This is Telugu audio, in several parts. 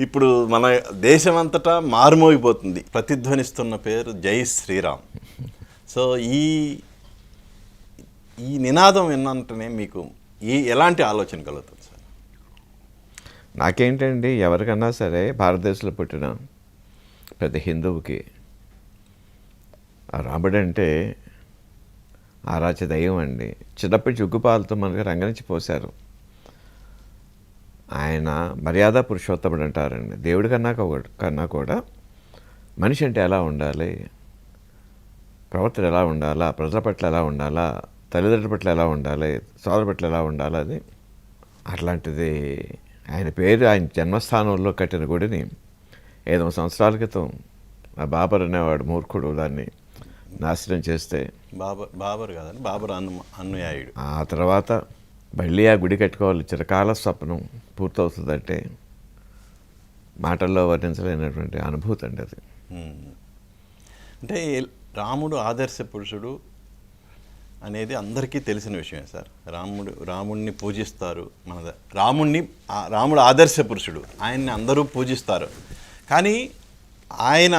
ఇప్పుడు మన దేశమంతటా మారుమోగిపోతుంది, ప్రతిధ్వనిస్తున్న పేరు జై శ్రీరామ్. సో ఈ ఈ నినాదం విన్నంటనే మీకు ఎలాంటి ఆలోచన కలుగుతుంది సార్? నాకేంటండి, ఎవరికన్నా సరే భారతదేశంలో పుట్టిన ప్రతి హిందువుకి ఆ రాముడు అంటే ఆరాధ్య దైవం అండి. చిన్నప్పటి చుగ్గుపాలతో మనకి రంగరించి పోశారు. ఆయన మర్యాద పురుషోత్తముడు అంటారండి. దేవుడి కన్నా కూడా మనిషి అంటే ఎలా ఉండాలి, ప్రవర్తన ఎలా ఉండాలా, ప్రజల పట్ల ఎలా ఉండాలా, తల్లిదండ్రుల పట్ల ఎలా ఉండాలి, సోదరు పట్ల ఎలా ఉండాలి, అది అట్లాంటిది. ఆయన పేరు, ఆయన జన్మస్థానంలో కట్టిన గుడిని 500 సంవత్సరాల క్రితం ఆ బాబర్ అనేవాడు మూర్ఖుడు దాన్ని నాశనం చేస్తే, బాబర్ కాదండి, బాబర్ అనుయాయుడు. ఆ తర్వాత మళ్ళీ ఆ గుడి కట్టుకోవాలి, చిరకాల స్వప్నం పూర్తవుతుందంటే మాటల్లో వర్ణించలేనటువంటి అనుభూతి అండి అది. అంటే రాముడు ఆదర్శ పురుషుడు అనేది అందరికీ తెలిసిన విషయమే సార్. రాముడిని పూజిస్తారు. రాముడు ఆదర్శ పురుషుడు, ఆయన్ని అందరూ పూజిస్తారు. కానీ ఆయన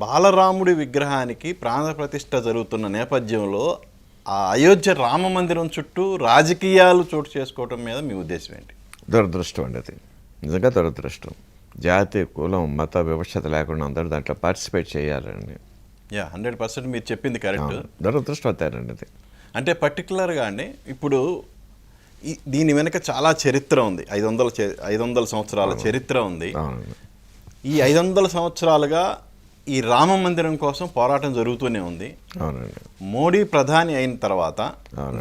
బాలరాముడి విగ్రహానికి ప్రాణప్రతిష్ఠ జరుగుతున్న నేపథ్యంలో ఆ అయోధ్య రామ మందిరం చుట్టూ రాజకీయాలు చోటు చేసుకోవటం మీద మీ ఉద్దేశం ఏంటి? దురదృష్టం అండి అది, నిజంగా దురదృష్టం. జాతి, కులం, మత వివక్షత లేకుండా అందరూ దాంట్లో పార్టిసిపేట్ చేయాలండి. 100% మీరు చెప్పింది కరెక్ట్. దురదృష్టం అవుతారండి అది. అంటే పర్టికులర్గా అండి, ఇప్పుడు దీని వెనక చాలా చరిత్ర ఉంది. 500 సంవత్సరాల చరిత్ర ఉంది. ఈ 500 సంవత్సరాలుగా ఈ రామ మందిరం కోసం పోరాటం జరుగుతూనే ఉంది. అవునండి. మోడీ ప్రధాని అయిన తర్వాత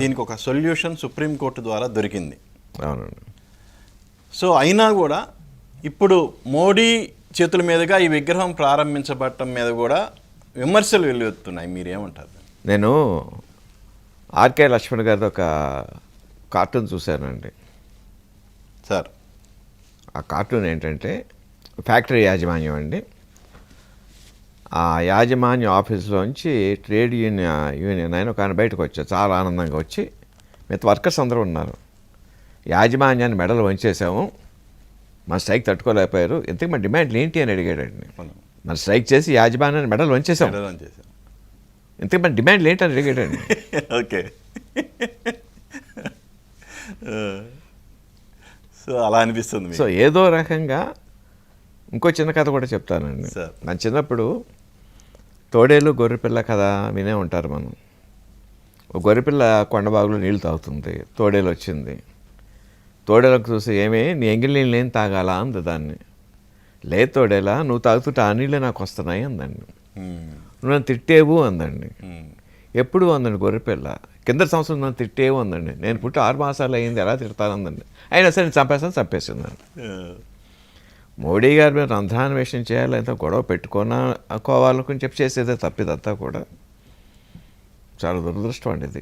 దీనికి ఒక సొల్యూషన్ సుప్రీంకోర్టు ద్వారా దొరికింది. అవునండి. సో అయినా కూడా ఇప్పుడు మోడీ చేతుల మీదుగా ఈ విగ్రహం ప్రారంభించబడటం మీద కూడా విమర్శలు వెల్లువెత్తున్నాయి. మీరేమంటారు? నేను ఆర్కే లక్ష్మణ్ గారిది ఒక కార్టూన్ చూశానండి సార్. ఆ కార్టూన్ ఏంటంటే ఫ్యాక్టరీ యాజమాన్యం అండి. ఆ యాజమాన్య ఆఫీస్లోంచి ట్రేడ్ యూనియన్ ఆయన ఒక ఆయన బయటకు వచ్చారు, చాలా ఆనందంగా వచ్చి. మిగతా వర్కర్స్ అందరూ ఉన్నారు. యాజమాన్యాన్ని మెడలు వంచేసాము, మన స్ట్రైక్ తట్టుకోలేకపోయారు, ఇంతకు మన డిమాండ్లు ఏంటి అని అడిగాడండి. మన స్ట్రైక్ చేసి యాజమాన్యాన్ని మెడలు వంచేసాం, ఇంతకు మన డిమాండ్లు ఏంటి అని అడిగాడండి. ఓకే. సో అలా అనిపిస్తుంది. సో ఏదో రకంగా ఇంకో చిన్న కథ కూడా చెప్తానండి. నా చిన్నప్పుడు తోడేలు గొర్రెపిల్ల కథ వినే ఉంటారు మనం. ఒక గొర్రెపిల్ల కొండబాగులో నీళ్ళు తాగుతుంది. తోడేలు వచ్చింది. తోడేలకు చూసి, ఏమే నీ ఎంగిలి నీళ్ళు ఏం తాగాలా అంది దాన్ని. లేదు తోడేలా, నువ్వు తాగుతుంటే ఆ నీళ్ళే నాకు వస్తున్నాయి అందండి. నువ్వు నన్ను తిట్టేవు అందండి. ఎప్పుడు అందండి గొర్రెపిల్ల. కింద సంవత్సరం నన్ను తిట్టేవు అందండి. నేను పుట్టి 6 మాసాలు అయ్యింది, ఎలా తిడతానందండి. అయినా సరే నేను చంపేసిందండి. మోడీ గారి మీద రంధ్రాన్వేషణ చేయాలి, ఎంత గొడవ పెట్టుకోవాలనుకుని చెప్పి చేసేదే తప్పిదంతా కూడా. చాలా దురదృష్టం అండి ఇది.